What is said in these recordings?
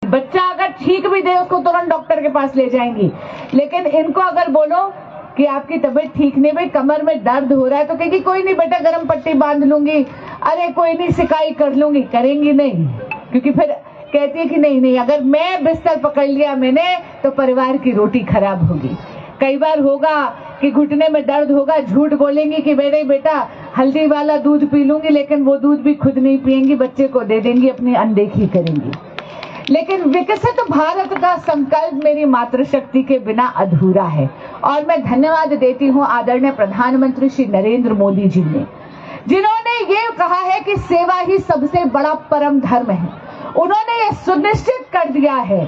बच्चा अगर ठीक भी दे उसको तुरंत डॉक्टर के पास ले जाएंगी। लेकिन इनको अगर बोलो कि आपकी तबीयत ठीक नहीं, भाई कमर में दर्द हो रहा है, तो कहेगी कोई नहीं बेटा गर्म पट्टी बांध लूंगी, अरे कोई नहीं सिकाई कर लूंगी। करेंगी नहीं, क्योंकि फिर कहती है कि नहीं नहीं अगर मैं बिस्तर पकड़ लिया मैंने तो परिवार की रोटी खराब होगी। कई बार होगा कि घुटने में दर्द होगा, झूठ बोलेंगी कि मेरे बेटा हल्दी वाला दूध पी लूंगी, लेकिन वो दूध भी खुद नहीं पिएंगी, बच्चे को दे देंगी, अपनी अनदेखी करेंगी। लेकिन विकसित भारत का संकल्प मेरी मातृशक्ति के बिना अधूरा है। और मैं धन्यवाद देती हूँ आदरणीय प्रधानमंत्री श्री नरेंद्र मोदी जी ने, जिन्होंने ये कहा है कि सेवा ही सबसे बड़ा परम धर्म है। उन्होंने ये सुनिश्चित कर दिया है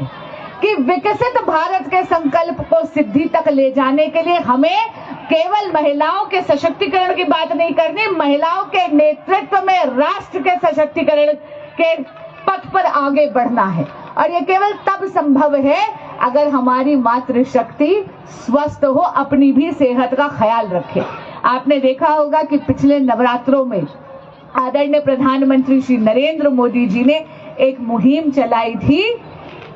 कि विकसित भारत के संकल्प को सिद्धि तक ले जाने के लिए हमें केवल महिलाओं के सशक्तिकरण की बात नहीं करनी, महिलाओं के नेतृत्व में राष्ट्र के सशक्तिकरण के पथ पर आगे बढ़ना है। और ये केवल तब संभव है अगर हमारी मातृशक्ति स्वस्थ हो, अपनी भी सेहत का ख्याल रखे। आपने देखा होगा कि पिछले नवरात्रों में आदरणीय प्रधानमंत्री श्री नरेंद्र मोदी जी ने एक मुहिम चलाई थी,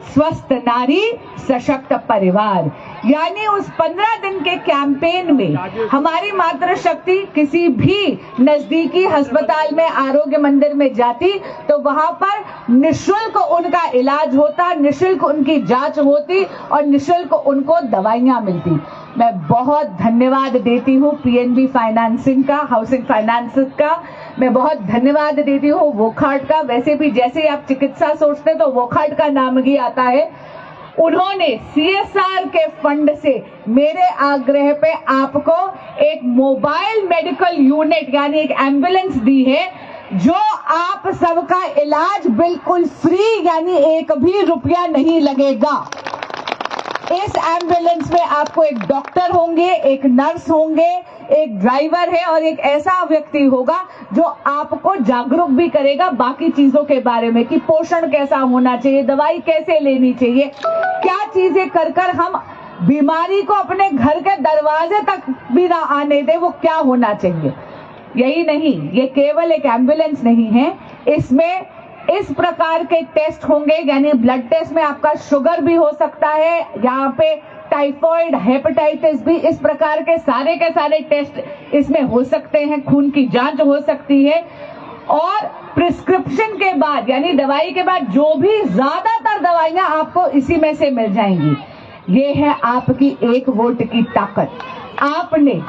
स्वस्थ नारी सशक्त परिवार। यानी उस 15 दिन के कैंपेन में हमारी मातृशक्ति किसी भी नजदीकी अस्पताल में, आरोग्य मंदिर में जाती तो वहां पर निःशुल्क उनका इलाज होता, निःशुल्क उनकी जांच होती और निःशुल्क उनको दवाइयां मिलती। मैं बहुत धन्यवाद देती हूँ पीएनबी फाइनेंसिंग का, हाउसिंग फाइनेंस का, मैं बहुत धन्यवाद देती हूँ वोकहार्ट का। वैसे भी जैसे ही आप चिकित्सा सोचते तो वोकहार्ट का नाम ही आता है। उन्होंने सीएसआर के फंड से मेरे आग्रह पे आपको एक मोबाइल मेडिकल यूनिट यानी एक एम्बुलेंस दी है, जो आप सबका इलाज बिल्कुल फ्री यानी एक भी रुपया नहीं लगेगा। इस एम्बुलेंस में आपको एक डॉक्टर होंगे, एक नर्स होंगे, एक ड्राइवर है और एक ऐसा व्यक्ति होगा जो आपको जागरूक भी करेगा बाकी चीजों के बारे में कि पोषण कैसा होना चाहिए, दवाई कैसे लेनी चाहिए, क्या चीजें कर कर हम बीमारी को अपने घर के दरवाजे तक भी ना आने दे, वो क्या होना चाहिए। यही नहीं, ये केवल एक एम्बुलेंस नहीं है, इसमें इस प्रकार के टेस्ट होंगे, यानी ब्लड टेस्ट में आपका शुगर भी हो सकता है, यहाँ पे टाइफॉइड, हेपेटाइटिस भी, इस प्रकार के सारे टेस्ट इसमें हो सकते हैं, खून की जांच हो सकती है। और प्रिस्क्रिप्शन के बाद यानी दवाई के बाद जो भी ज्यादातर दवाइयां आपको इसी में से मिल जाएंगी। ये है आपकी एक वोट की ताकत। आपने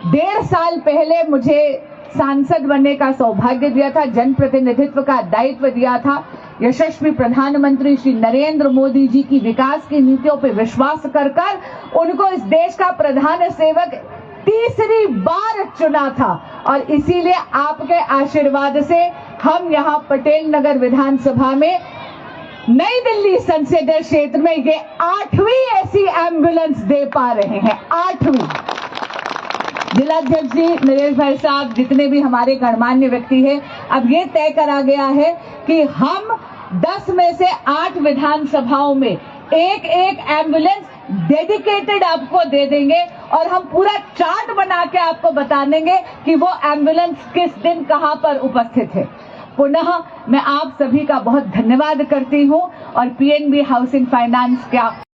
1.5 साल पहले मुझे सांसद बनने का सौभाग्य दिया था, जनप्रतिनिधित्व का दायित्व दिया था। यशस्वी प्रधानमंत्री श्री नरेंद्र मोदी जी की विकास की नीतियों पर विश्वास कर उनको इस देश का प्रधान सेवक तीसरी बार चुना था और इसीलिए आपके आशीर्वाद से हम यहाँ पटेल नगर विधानसभा में नई दिल्ली संसदीय क्षेत्र में ये 8वीं ऐसी एम्बुलेंस दे पा रहे हैं। 8वीं। जिलाध्यक्ष जी, नरेश भाई साहब, जितने भी हमारे गणमान्य व्यक्ति हैं, अब ये तय करा गया है कि हम 10 में से 8 विधानसभाओं में एक एम्बुलेंस डेडिकेटेड आपको दे देंगे और हम पूरा चार्ट बना के आपको बता देंगे कि वो एम्बुलेंस किस दिन कहां पर उपस्थित है। पुनः मैं आप सभी का बहुत धन्यवाद करती हूं और पीएनबी हाउसिंग फाइनेंस का